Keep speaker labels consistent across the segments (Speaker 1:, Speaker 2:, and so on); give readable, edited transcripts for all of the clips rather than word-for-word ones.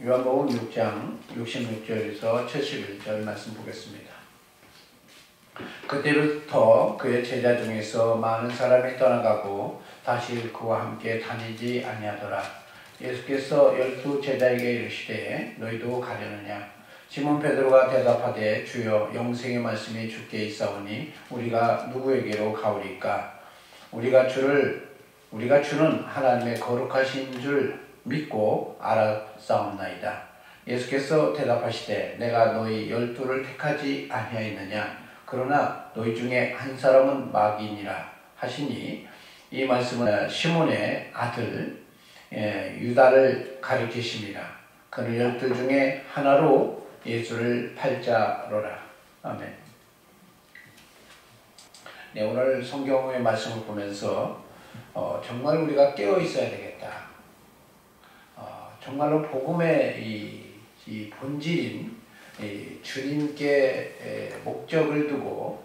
Speaker 1: 요한복음 6장 66절에서 71절 말씀 보겠습니다. 그때부터 그의 제자 중에서 많은 사람이 떠나가고 다시 그와 함께 다니지 아니하더라. 예수께서 12 제자에게 이르시되 너희도 가려느냐? 시몬 베드로가 대답하되 주여 영생의 말씀이 주께 있사오니 우리가 누구에게로 가오리까? 우리가 주는 하나님의 거룩하신 줄 믿고 알았사옵나이다. 예수께서 대답하시되 내가 너희 12를 택하지 아니하였느냐? 그러나 너희 중에 한 사람은 마귀니라 하시니 이 말씀은 시몬의 아들 유다를 가리키심이라. 그는 12 중에 하나로 예수를 팔자로라. 아멘. 네, 오늘 성경의 말씀을 보면서 정말 우리가 깨어 있어야 되겠다. 정말로 복음의 이 본질인 주님께 목적을 두고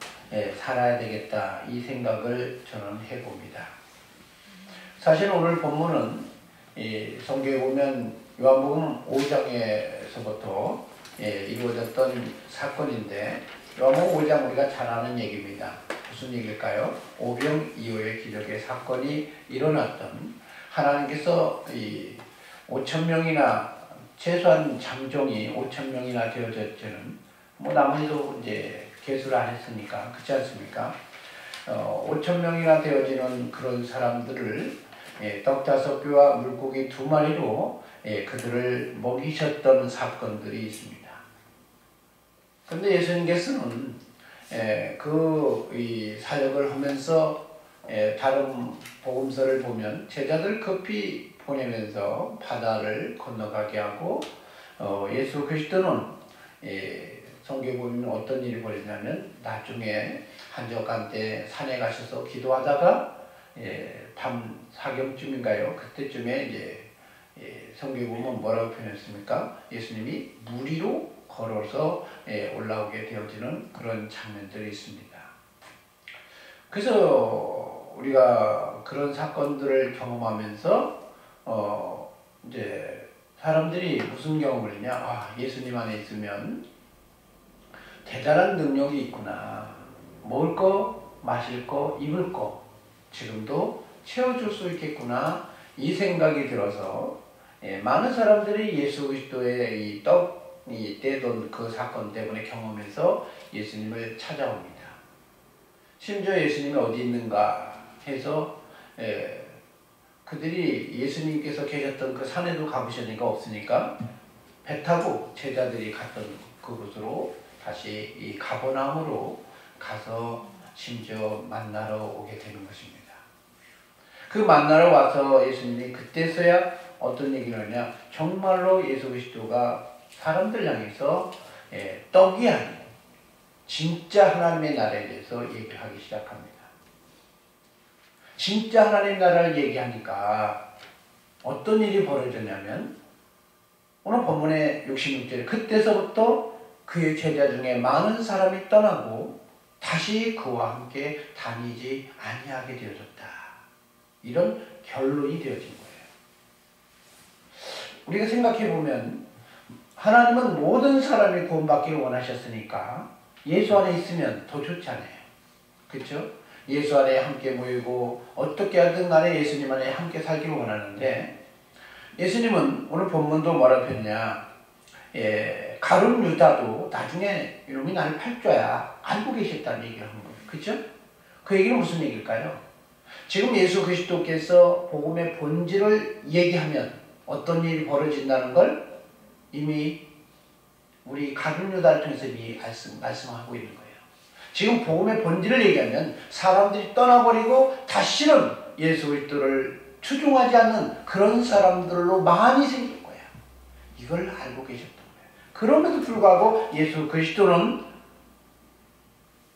Speaker 1: 살아야 되겠다, 이 생각을 저는 해봅니다. 사실 오늘 본문은 성경에 보면 요한복음 5장에서부터 이루어졌던 사건인데, 요한복음 5장 우리가 잘 아는 얘기입니다. 무슨 얘기일까요? 오병이어의 기적의 사건이 일어났던, 하나님께서 5,000명이나 최소한 장종이 5,000명이나 되어졌지는 나머지도 이제 계수를 안 했으니까 그렇지 않습니까? 5,000명이나 되어지는 그런 사람들을 떡 5개와 물고기 2마리로 그들을 먹이셨던 사건들이 있습니다. 그런데 예수님께서는 이 사역을 하면서 다른 복음서를 보면 제자들 급히 보내면서 바다를 건너가게 하고, 예수 그리스도는 성경에 보면 어떤 일이 벌어지냐면 나중에 한적한 때 산에 가셔서 기도하다가 밤 사경쯤인가요? 그때쯤에 이제 성경에 보면 뭐라고 표현했습니까? 예수님이 물 위로 걸어서 올라오게 되어지는 그런 장면들이 있습니다. 그래서 우리가 그런 사건들을 경험하면서 이제 사람들이 무슨 경험을 했냐? 예수님 안에 있으면 대단한 능력이 있구나. 먹을 거, 마실 거, 입을 거 지금도 채워줄 수 있겠구나, 이 생각이 들어서 많은 사람들이 예수 그리스도의 이 떡이 떼던 그 사건 때문에 경험해서 예수님을 찾아옵니다. 심지어 예수님이 어디 있는가 해서 그들이 예수님께서 계셨던 그 산에도 가보시니까 없으니까 배 타고 제자들이 갔던 그곳으로 다시 이 가버나움으로 가서 심지어 만나러 오게 되는 것입니다. 그 만나러 와서 예수님이 그때서야 어떤 얘기를 하냐? 정말로 예수 그리스도가 사람들 향해서 떡이 아닌 진짜 하나님의 나라에 대해서 얘기하기 시작합니다. 진짜 하나님 나라를 얘기하니까 어떤 일이 벌어졌냐면, 오늘 본문의 66절에 그때서부터 그의 제자 중에 많은 사람이 떠나고 다시 그와 함께 다니지 아니하게 되어졌다. 이런 결론이 되어진 거예요. 우리가 생각해보면 하나님은 모든 사람이 구원받기를 원하셨으니까 예수 안에 있으면 더 좋잖아요. 그렇죠? 예수 안에 함께 모이고 어떻게 하든 간에 예수님 안에 함께 살기를 원하는데, 예수님은 오늘 본문도 뭐라고 했냐? 가룟 유다도 나중에 이놈이 나를 팔 줄야 알고 계셨다는 얘기를 한 거예요. 그렇죠? 그 얘기는 무슨 얘기일까요? 지금 예수 그리스도께서 복음의 본질을 얘기하면 어떤 일이 벌어진다는 걸 이미 우리 가룟 유다를 통해서 이미 말씀하고 있는 거예요. 지금 복음의 본질을 얘기하면 사람들이 떠나버리고 다시는 예수 그리스도를 추종하지 않는 그런 사람들로 많이 생길 거예요. 이걸 알고 계셨던 거예요. 그럼에도 불구하고 예수 그리스도는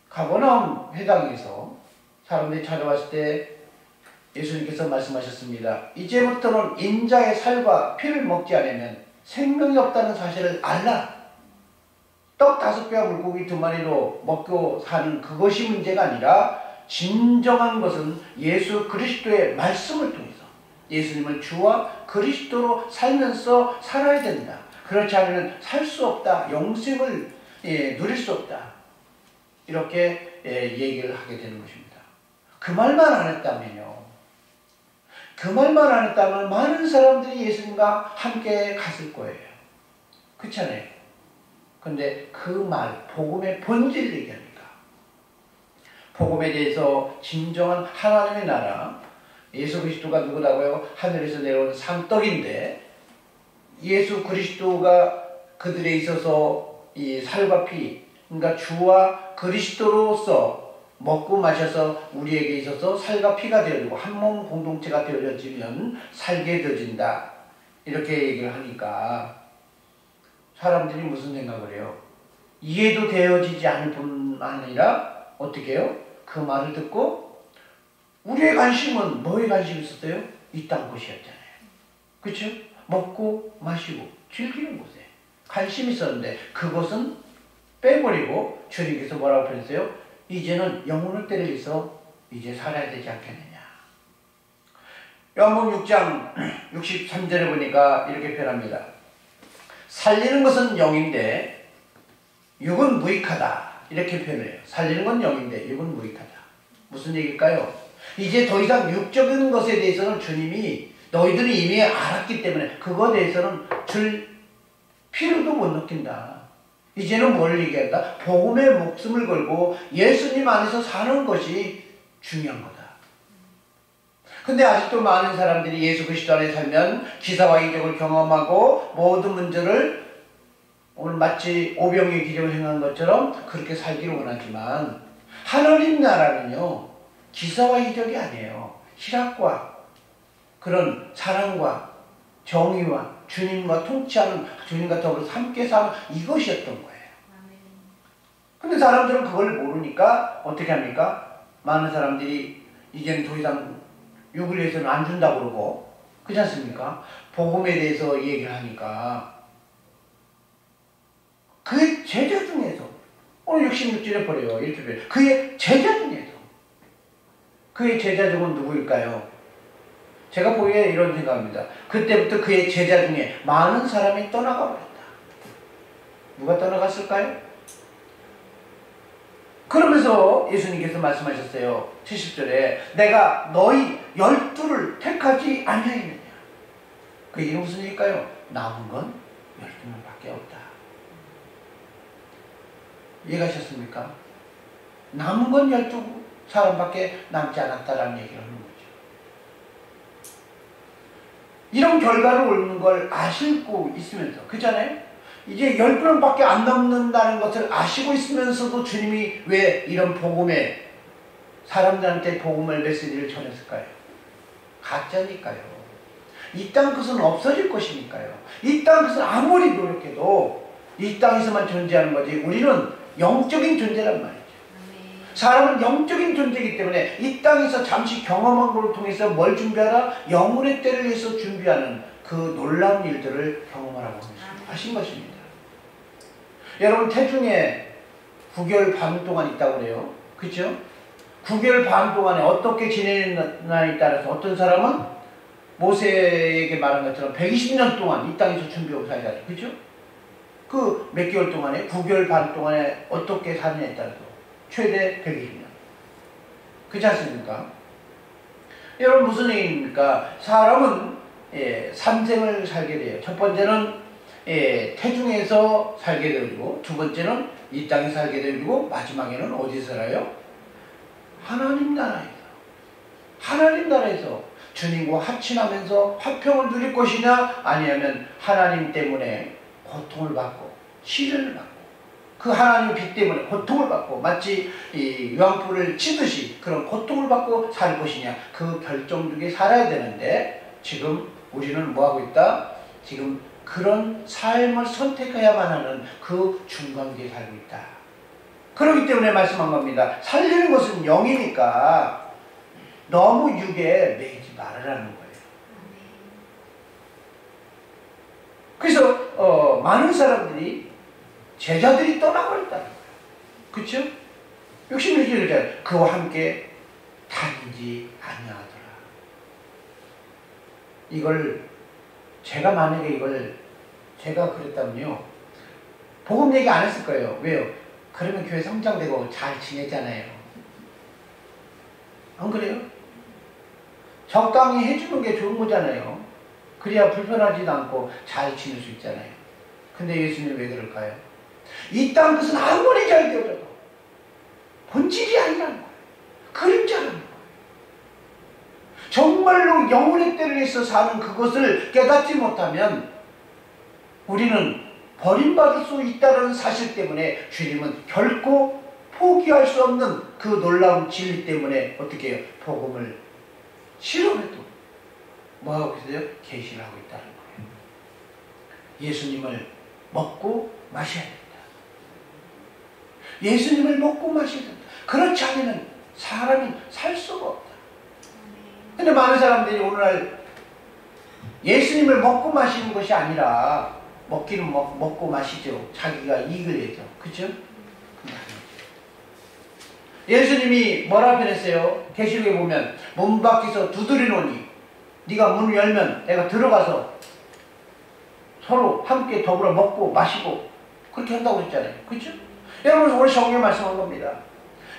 Speaker 1: 가버나움 회당에서 사람들이 찾아왔을 때 예수님께서 말씀하셨습니다. 이제부터는 인자의 살과 피를 먹지 않으면 생명이 없다는 사실을 알라. 떡 5개와 물고기 2마리로 먹고 사는 그것이 문제가 아니라 진정한 것은 예수 그리스도의 말씀을 통해서 예수님을 주와 그리스도로 살면서 살아야 된다. 그렇지 않으면 살 수 없다. 영생을 누릴 수 없다. 이렇게 얘기를 하게 되는 것입니다. 그 말만 안 했다면요. 그 말만 안 했다면 많은 사람들이 예수님과 함께 갔을 거예요. 그렇잖아요. 근데 그 말, 복음의 본질을 얘기합니다. 복음에 대해서 진정한 하나님의 나라, 예수 그리스도가 누구라고요? 하늘에서 내려온 산떡인데 예수 그리스도가 그들에 있어서 이 살과 피, 그러니까 주와 그리스도로서 먹고 마셔서 우리에게 있어서 살과 피가 되어지고 한 몸 공동체가 되어지면 살게 되어진다. 이렇게 얘기를 하니까 사람들이 무슨 생각을 해요? 이해도 되어지지 않을 뿐 아니라 어떻게 해요? 그 말을 듣고 우리의 관심은 뭐에 관심이 있었어요? 이 땅 것이었잖아요. 그렇죠? 먹고 마시고 즐기는 곳에 관심이 있었는데 그것은 빼버리고 주님께서 뭐라고 표현했어요? 이제는 영혼을 때를 위해서 이제 살아야 되지 않겠느냐. 요한복음 6장 63절에 보니까 이렇게 표현합니다. 살리는 것은 영인데 육은 무익하다. 이렇게 표현해요. 살리는 건 영인데 육은 무익하다. 무슨 얘기일까요? 이제 더 이상 육적인 것에 대해서는 주님이 너희들이 이미 알았기 때문에 그거에 대해서는 줄 필요도 못 느낀다. 이제는 뭘 얘기한다? 복음의 목숨을 걸고 예수님 안에서 사는 것이 중요한 거다. 근데 아직도 많은 사람들이 예수 그리스도 안에 살면 기사와 이적을 경험하고 모든 문제를 오늘 마치 오병이의 기적을 행한 것처럼 그렇게 살기를 원하지만 하나님 나라는요. 기사와 이적이 아니에요. 희락과 그런 사랑과 정의와 주님과 통치하는 주님과 더불어서 함께 사는 이것이었던 거예요. 근데 사람들은 그걸 모르니까 어떻게 합니까? 많은 사람들이 이제는 더 이상 육을 위해서는 안 준다고 그러고 그렇지 않습니까? 복음에 대해서 얘기를 하니까 그의 제자 중에서 오늘 66절에 보래요. 이렇게 보래요. 그의 제자 중에서 그의 제자 중은 누구일까요? 제가 보기에 이런 생각입니다. 그때부터 그의 제자 중에 많은 사람이 떠나가 버렸다. 누가 떠나갔을까요? 그러면서 예수님께서 말씀하셨어요. 70절에 내가 너희 12를 택하지 아니하였느냐. 그 얘기는 무슨 얘기일까요? 남은 건 12명밖에 없다. 이해가셨습니까? 남은 건 12사람밖에 남지 않았다라는 얘기를 하는 거죠. 이런 결과를 옳는 걸 아시고 있으면서 그렇잖아요? 이제 10분밖에 안 넘는다는 것을 아시고 있으면서도 주님이 왜 이런 복음에 사람들한테 복음을 메시지를 전했을까요? 가짜니까요. 이 땅 것은 없어질 것이니까요. 이 땅 것은 아무리 노력해도 이 땅에서만 존재하는 거지 우리는 영적인 존재란 말이죠. 사람은 영적인 존재이기 때문에 이 땅에서 잠시 경험한 것을 통해서 뭘 준비하라? 영혼의 때를 위해서 준비하는 그 놀라운 일들을 경험하라고 하신 것입니다. 여러분 태중에 9개월 반 동안 있다고 그래요. 그렇죠? 9개월 반 동안에 어떻게 지내느냐에 따라서 어떤 사람은 모세에게 말한 것처럼 120년 동안 이 땅에서 준비하고 살잖아요. 그렇죠? 그 몇 개월 동안에 9개월 반 동안에 어떻게 사느냐에 따라서 최대 120년. 그렇지 않습니까? 여러분 무슨 얘기입니까? 사람은 3생을 살게 돼요. 첫 번째는 태중에서 살게 되고 두 번째는 이 땅에 살게 되고 마지막에는 어디서 살아요? 하나님 나라에서. 하나님 나라에서 주님과 합친하면서 화평을 누릴 것이냐 아니면 하나님 때문에 고통을 받고 시련을 받고 그 하나님의 빛 때문에 고통을 받고 마치 이 유황불을 치듯이 그런 고통을 받고 살 것이냐 그 결정적에 살아야 되는데 지금 우리는 뭐하고 있다? 지금 그런 삶을 선택해야만 하는 그 중간기에 살고 있다. 그렇기 때문에 말씀한 겁니다. 살리는 것은 영이니까 너무 육에 매이지 말으라는 거예요. 그래서 많은 사람들이 제자들이 떠나버렸다는 거예요. 그렇죠? 66절에 그와 함께 다니지 아니하더라. 이걸 제가 만약에 이걸 제가 그랬다면요, 복음 얘기 안 했을 거예요. 왜요? 그러면 교회 성장되고 잘 지내잖아요. 안 그래요? 적당히 해주는 게 좋은 거잖아요. 그래야 불편하지도 않고 잘 지낼 수 있잖아요. 근데 예수님 왜 그럴까요? 이 땅 것은 아무리 잘 되어져도 본질이 아니라는 거예요. 그림자라는 거예요. 정말로 영혼의 때를 위해서 사는 그것을 깨닫지 못하면 우리는 버림받을 수 있다는 사실 때문에 주님은 결코 포기할 수 없는 그 놀라운 진리 때문에 어떻게 해요? 복음을 실험해도 뭐하고 있어요? 계시를 하고 있다는 거예요. 예수님을 먹고 마셔야 된다. 예수님을 먹고 마셔야 된다. 그렇지 않으면 사람이 살 수가 없다. 근데 많은 사람들이 오늘날 예수님을 먹고 마시는 것이 아니라 먹기는 먹고 마시죠. 자기가 이익을 내죠. 그렇죠? 예수님이 뭐라 표현했어요? 계시록에 보면 문 밖에서 두드리노니 네가 문을 열면 내가 들어가서 서로 함께 더불어 먹고 마시고 그렇게 한다고 그랬잖아요. 그렇죠? 여러분 오늘 성경 말씀한 겁니다.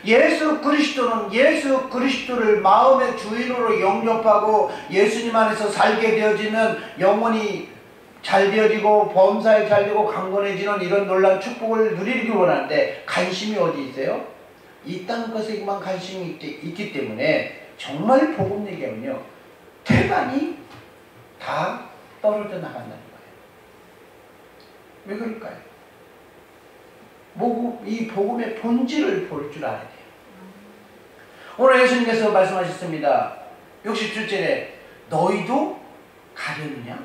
Speaker 1: 예수 그리스도는 예수 그리스도를 마음의 주인으로 영접하고 예수님 안에서 살게 되어지면 영혼이 잘 되어지고 범사에 잘 되고 강건해지는 이런 놀라운 축복을 누리기 원하는데 관심이 어디 있어요? 이 땅 것에만 관심이 있기 때문에 정말 복음 얘기하면요 태반이 다 떨어져 나간다는 거예요. 왜 그럴까요? 이 복음의 본질을 볼 줄 알아야 돼요. 오늘 예수님께서 말씀하셨습니다. 67절에 너희도 가려느냐?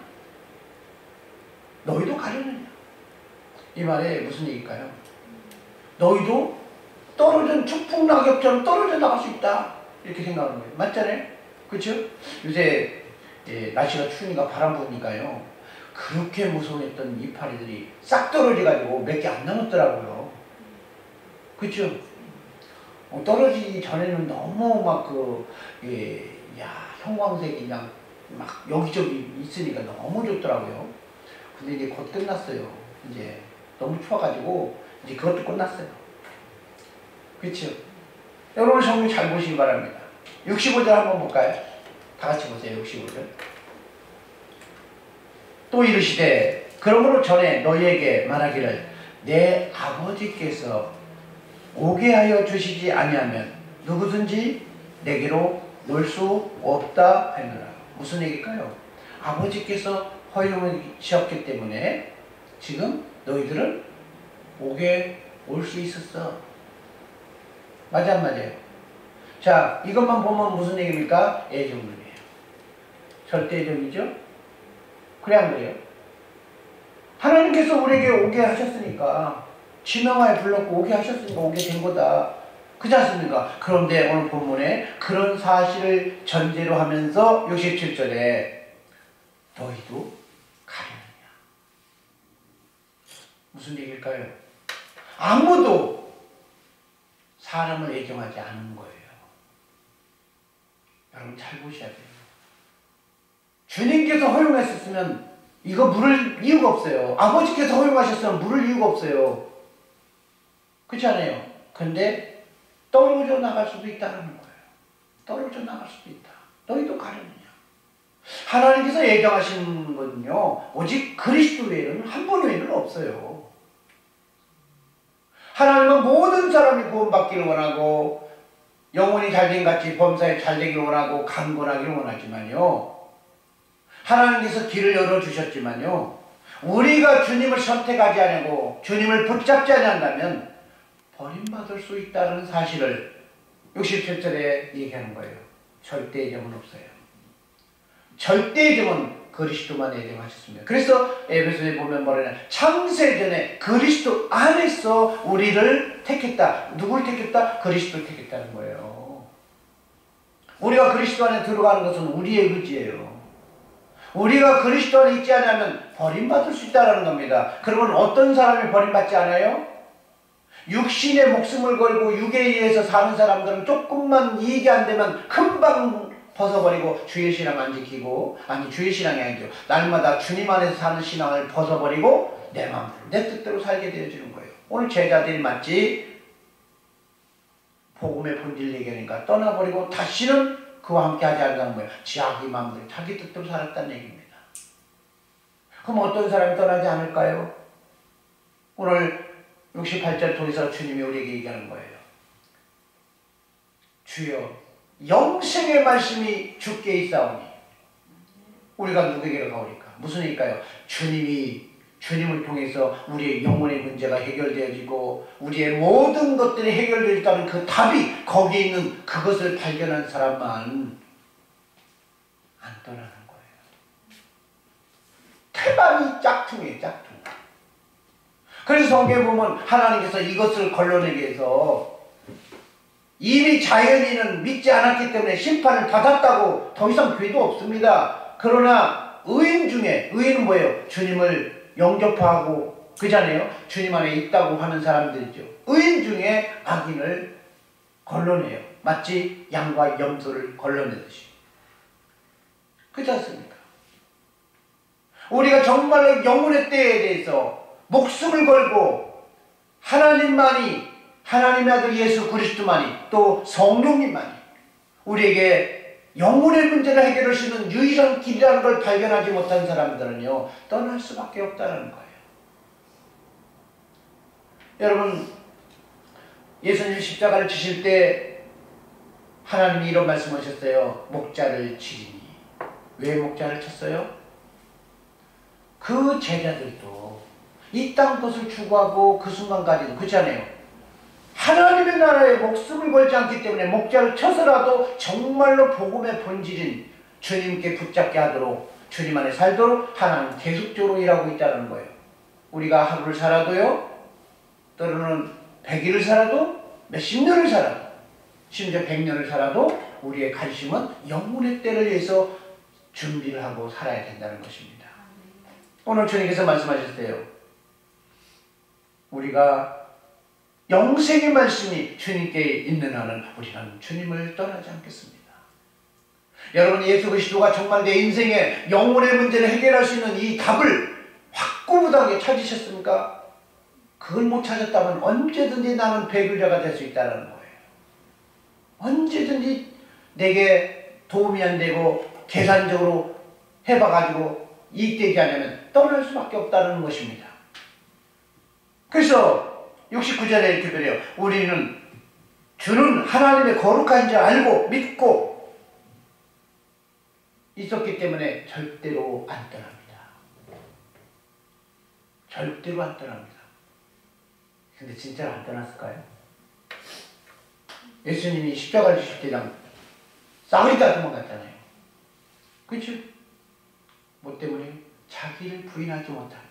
Speaker 1: 너희도 가려느냐? 이 말에 무슨 얘기일까요? 너희도 떨어진 축풍 낙엽처럼 떨어져 나갈 수 있다. 이렇게 생각하는 거예요. 맞잖아요? 그렇죠? 요새 날씨가 추우니까 바람 부니까요. 그렇게 무서워했던 이파리들이 싹 떨어져가지고 몇 개 안 남았더라고요. 그렇죠? 떨어지기 전에는 너무 막 형광색이 그냥 막 여기저기 있으니까 너무 좋더라고요. 근데 이제 곧 끝났어요. 이제 너무 추워가지고 이제 그것도 끝났어요. 그렇죠? 여러분 성경 잘 보시기 바랍니다. 65절 한번 볼까요? 다 같이 보세요. 65절. 또 이르시되 그러므로 전에 너희에게 말하기를 내 아버지께서 오게 하여 주시지 아니하면 누구든지 내게로 올 수 없다 하느라. 무슨 얘기일까요? 아버지께서 허용을 주셨기 때문에 지금 너희들은 올 수 있었어. 맞아 안 맞아요? 자, 이것만 보면 무슨 얘기입니까? 애정론이에요. 절대적이죠? 그래 안 그래요? 하나님께서 우리에게 오게 하셨으니까 지명하여 불렀고 오게 하셨으니까 오게 된 거다. 그렇지 않습니까? 그런데 오늘 본문에 그런 사실을 전제로 하면서 67절에 너희도 가려느냐. 무슨 얘기일까요? 아무도 사람을 애정하지 않는 거예요. 여러분 잘 보셔야 돼요. 주님께서 허용했었으면 이거 물을 이유가 없어요. 아버지께서 허용하셨으면 물을 이유가 없어요. 그렇지 않아요? 근데 떨어져 나갈 수도 있다는 거예요. 떨어져 나갈 수도 있다. 너희도 가려느냐. 하나님께서 예정하신 건요 오직 그리스도 외에는 한 분 외에는 없어요. 하나님은 모든 사람이 구원받기를 원하고 영혼이 잘된 같이 범사에 잘되기를 원하고 강건하기를 원하지만요 하나님께서 길을 열어주셨지만요 우리가 주님을 선택하지 않고 주님을 붙잡지 않는다면 버림받을 수 있다는 사실을 67절에 얘기하는 거예요. 절대 애정은 없어요. 절대 애정은 그리스도만 애정하셨습니다. 그래서 에베소에 보면 뭐라냐 창세전에 그리스도 안에서 우리를 택했다. 누굴 택했다? 그리스도를 택했다는 거예요. 우리가 그리스도 안에 들어가는 것은 우리의 의지예요. 우리가 그리스도 안에 있지 않으면 버림받을 수 있다는 겁니다. 그러면 어떤 사람이 버림받지 않아요? 육신의 목숨을 걸고 육에 의해서 사는 사람들은 조금만 이익이 안 되면 금방 벗어버리고 주의 신앙 안 지키고, 아니 주의 신앙이 아니죠. 날마다 주님 안에서 사는 신앙을 벗어버리고 내 마음대로 내 뜻대로 살게 되어지는 거예요. 오늘 제자들이 마치 복음의 본질 얘기하니까 떠나버리고 다시는 그와 함께 하지 않는 거예요. 자기 마음대로 자기 뜻대로 살았다는 얘기입니다. 그럼 어떤 사람이 떠나지 않을까요? 오늘 68절 통해서 주님이 우리에게 얘기하는 거예요. 주여 영생의 말씀이 주께 있사오니. 우리가 누구에게로 가오니까? 무슨 얘기일까요? 주님을 통해서 우리의 영혼의 문제가 해결되어지고 우리의 모든 것들이 해결되었다는 그 답이 거기에 있는 그것을 발견한 사람만 안 떠나는 거예요. 태반이 짝퉁이에요. 짝퉁. 그래서 성경에 보면 하나님께서 이것을 걸러내기 위해서 이미 자연인은 믿지 않았기 때문에 심판을 받았다고 더 이상 죄도 없습니다. 그러나 의인 중에, 의인은 뭐예요? 주님을 영접하고 그잖아요. 주님 안에 있다고 하는 사람들이죠. 의인 중에 악인을 걸러내요. 마치 양과 염소를 걸러내듯이. 그렇지 않습니까? 우리가 정말로 영혼의 때에 대해서 목숨을 걸고 하나님만이, 하나님의 아들 예수 그리스도만이, 또 성령님만이 우리에게 영혼의 문제를 해결할 수 있는 유일한 길이라는 걸 발견하지 못한 사람들은요, 떠날 수밖에 없다는 거예요. 여러분, 예수님 십자가를 지실 때 하나님이 이런 말씀하셨어요. 목자를 치리니. 왜 목자를 쳤어요? 그 제자들도 이 땅 것을 추구하고 그 순간까지도 그렇잖아요. 하나님의 나라에 목숨을 걸지 않기 때문에 목자를 쳐서라도 정말로 복음의 본질인 주님께 붙잡게 하도록, 주님 안에 살도록 하나님 계속적으로 일하고 있다는 거예요. 우리가 하루를 살아도요, 때로는 100일을 살아도, 몇십 년을 살아도, 심지어 100년을 살아도 우리의 관심은 영혼의 때를 위해서 준비를 하고 살아야 된다는 것입니다. 오늘 주님께서 말씀하셨어요. 우리가 영생의 말씀이 주님께 있는 한은 우리는 주님을 떠나지 않겠습니다. 여러분, 예수 그리스도가 정말 내 인생의 영혼의 문제를 해결할 수 있는 이 답을 확고부당하게 찾으셨습니까? 그걸 못 찾았다면 언제든지 나는 배교자가 될 수 있다는 거예요. 언제든지 내게 도움이 안 되고 계산적으로 해봐가지고 이익되지 않으면 떠날 수밖에 없다는 것입니다. 그래서 69절에 이렇게 그래요. 우리는 주는 하나님의 거룩한 줄 알고 믿고 있었기 때문에 절대로 안 떠납니다. 절대로 안 떠납니다. 근데 진짜로 안 떠났을까요? 예수님이 십자가를 지실 때 그냥 싸우리다 도망갔잖아요. 그렇죠? 뭐 때문에? 자기를 부인하지 못하면.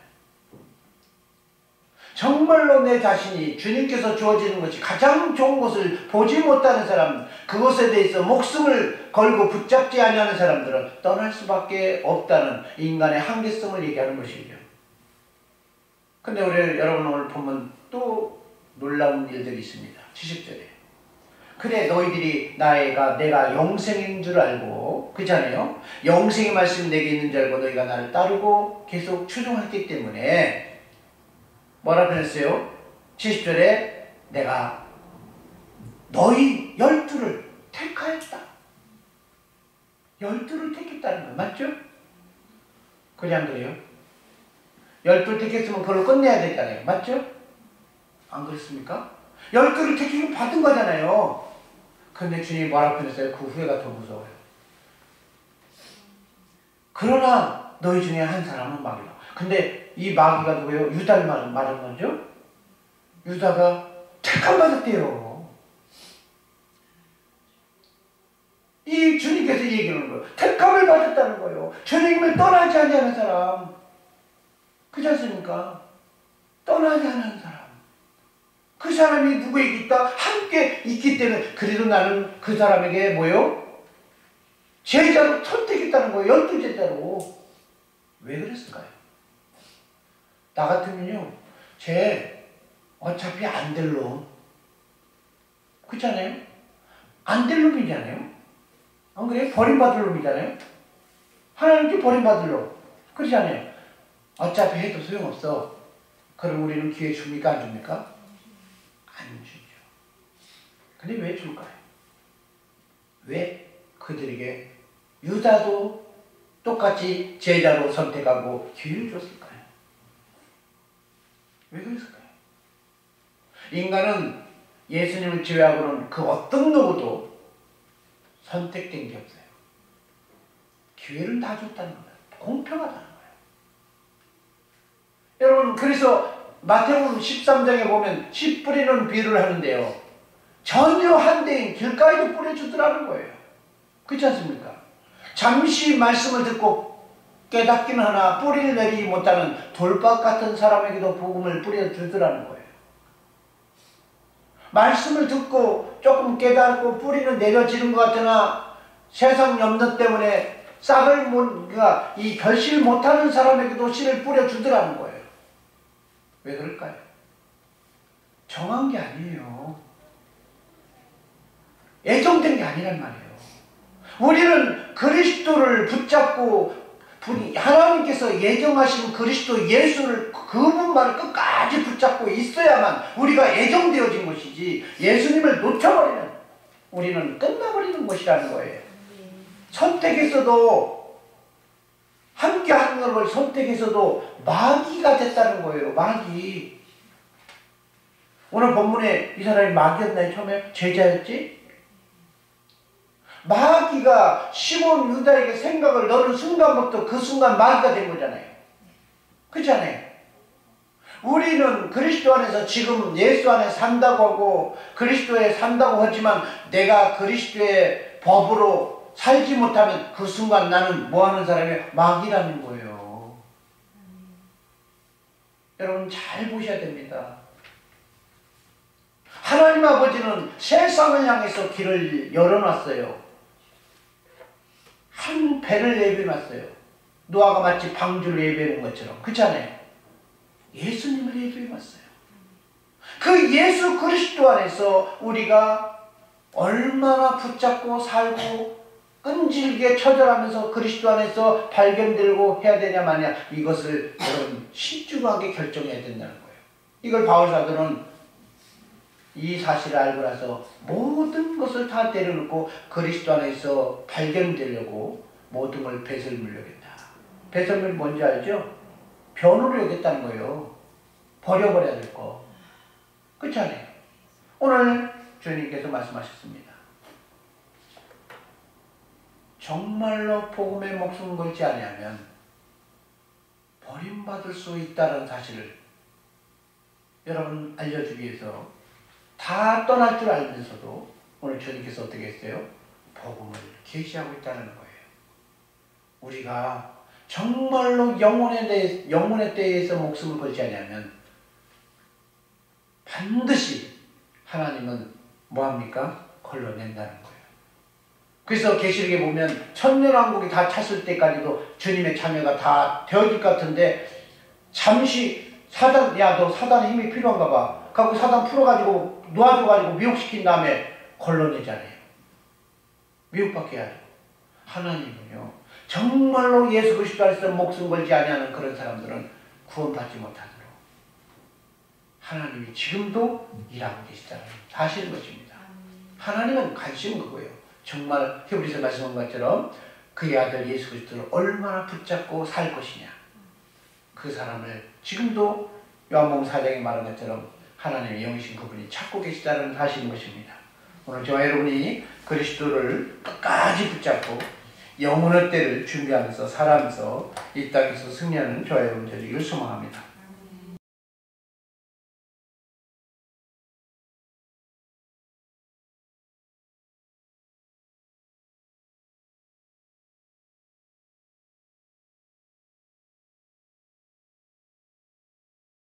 Speaker 1: 정말로 내 자신이 주님께서 주어지는 것이 가장 좋은 것을 보지 못하는 사람, 그것에 대해서 목숨을 걸고 붙잡지 아니하는 사람들은 떠날 수밖에 없다는 인간의 한계성을 얘기하는 것이죠. 근데 우리 여러분 오늘 보면 또 놀라운 일들이 있습니다. 70절에. 그래 너희들이 내가 영생인 줄 알고, 그렇잖아요. 영생의 말씀이 내게 있는 줄 알고 너희가 나를 따르고 계속 추종했기 때문에 뭐라 그랬어요? 70절에 내가 너희 12를 택하였다. 12를 택했다는 거예요. 맞죠? 그래 안 그래요? 12를 택했으면 그걸 끝내야 되잖아요. 맞죠? 안 그렇습니까? 12를 택해서 받은 거잖아요. 근데 주님이 뭐라고 그랬어요? 그 후회가 더 무서워요. 그러나 너희 중에 한 사람은 마귀다. 근데 이 마귀가 누구예요? 유다를 말한 거죠? 유다가 택함 받았대요. 이 주님께서 얘기하는 거예요. 택함을 받았다는 거예요. 주님을 떠나지 아니하는 사람. 그렇지 않습니까? 떠나지 않는 사람. 그 사람이 누구에게 있다? 함께 있기 때문에 그래도 나는 그 사람에게 뭐요? 제자로 선택했다는 거예요. 12제자로. 왜 그랬을까요? 나 같으면요, 쟤 어차피 안 될 놈. 그렇잖아요? 안 될 놈이잖아요? 안 그래요? 버림받을 놈이잖아요. 하나님께 버림받을 놈. 그러잖아요. 어차피 해도 소용없어. 그럼 우리는 기회 줍니까? 안 줍니까? 안 주죠. 근데 왜 줄까요? 왜 그들에게 유다도 똑같이 제자로 선택하고 기회를 줬을까요? 왜 그랬을까요? 인간은 예수님을 제외하고는 그 어떤 누구도 선택된 게 없어요. 기회를 다 줬다는 거예요. 공평하다는 거예요. 여러분, 그래서 마태복음 13장에 보면 씨 뿌리는 비유를 하는데요. 전혀 한대인 길가에도 뿌려주더라는 거예요. 그렇지 않습니까? 잠시 말씀을 듣고 깨닫기는 하나 뿌리를 내리지 못하는 돌박 같은 사람에게도 복음을 뿌려주더라는 거예요. 말씀을 듣고 조금 깨닫고 뿌리는 내려지는 것 같으나 세상 염려 때문에 싹을 그러니까 이 결실 못하는 사람에게도 씨를 뿌려주더라는 거예요. 왜 그럴까요? 정한 게 아니에요. 애정된 게 아니란 말이에요. 우리는 그리스도를 붙잡고 하나님께서 예정하신 그리스도 예수를 그분만을 끝까지 붙잡고 있어야만 우리가 애정되어진 것이지 예수님을 놓쳐버리면 우리는 끝나버리는 것이라는 거예요. 선택에서도 함께하는 걸 선택해서도 마귀가 됐다는 거예요. 마귀. 오늘 본문에 이 사람이 마귀였나요? 처음에 제자였지? 마귀가 시몬 유다에게 생각을 넣는 순간부터 그 순간 마귀가 된 거잖아요. 그렇지 않아요? 우리는 그리스도 안에서 지금 예수 안에 산다고 하고 그리스도에 산다고 하지만 내가 그리스도의 법으로 살지 못하면 그 순간 나는 뭐하는 사람이에요? 마귀라는 거예요. 여러분 잘 보셔야 됩니다. 하나님 아버지는 세상을 향해서 길을 열어놨어요. 한 배를 예비해놨어요. 노아가 마치 방주를 예비해놓은 것처럼. 그렇잖아요. 예수님을 예비해놨어요. 그 예수 그리스도 안에서 우리가 얼마나 붙잡고 살고 끈질기게 처절하면서 그리스도 안에서 발견되고 해야 되냐 마냐 이것을 여러분 신중하게 결정해야 된다는 거예요. 이걸 바울 사도는 이 사실을 알고 나서 모든 것을 다 내려놓고 그리스도 안에서 발견되려고 모든 걸 배설물려겠다. 배설물 뭔지 알죠? 변으로 여겼다는 거예요. 버려버려야 될 거. 그렇지 않아요? 오늘 주님께서 말씀하셨습니다. 정말로 복음에 목숨을 걸지 아니하면 버림받을 수 있다는 사실을 여러분 알려주기 위해서 다 떠날 줄 알면서도 오늘 주님께서 어떻게 했어요? 복음을 계시하고 있다는 거예요. 우리가 정말로 영혼에 대해서 목숨을 걸지 않으면 반드시 하나님은 뭐합니까? 걸러낸다는 거예요. 그래서 계시록에 보면 천년왕국이 다 찼을 때까지도 주님의 자녀가 다 되어질 것 같은데 잠시 사단, 야 너 사단의 힘이 필요한가 봐. 갖고 사단 풀어가지고 놓아줘가지고 미혹시킨 다음에 걸러내잖아요. 미혹받게 하죠. 하나님은요 정말로 예수 그리스도 안에서 목숨 걸지 아니하는 그런 사람들은 구원받지 못하도록 하나님이 지금도 일하고 계시다는 사실인 것입니다. 하나님은 관심은 그거예요. 정말 히브리서 말씀한 것처럼 그의 아들 예수 그리스도를 얼마나 붙잡고 살 것이냐. 그 사람을 지금도 요한복음 4장에 말한 것처럼 하나님의 영이신 그분이 찾고 계시다는 사실인 것입니다. 오늘 저와 여러분이 그리스도를 끝까지 붙잡고 영혼의 때를 준비하면서 살아가면서 이 땅에서 승리하는 저와 여러분 되기를 소망합니다.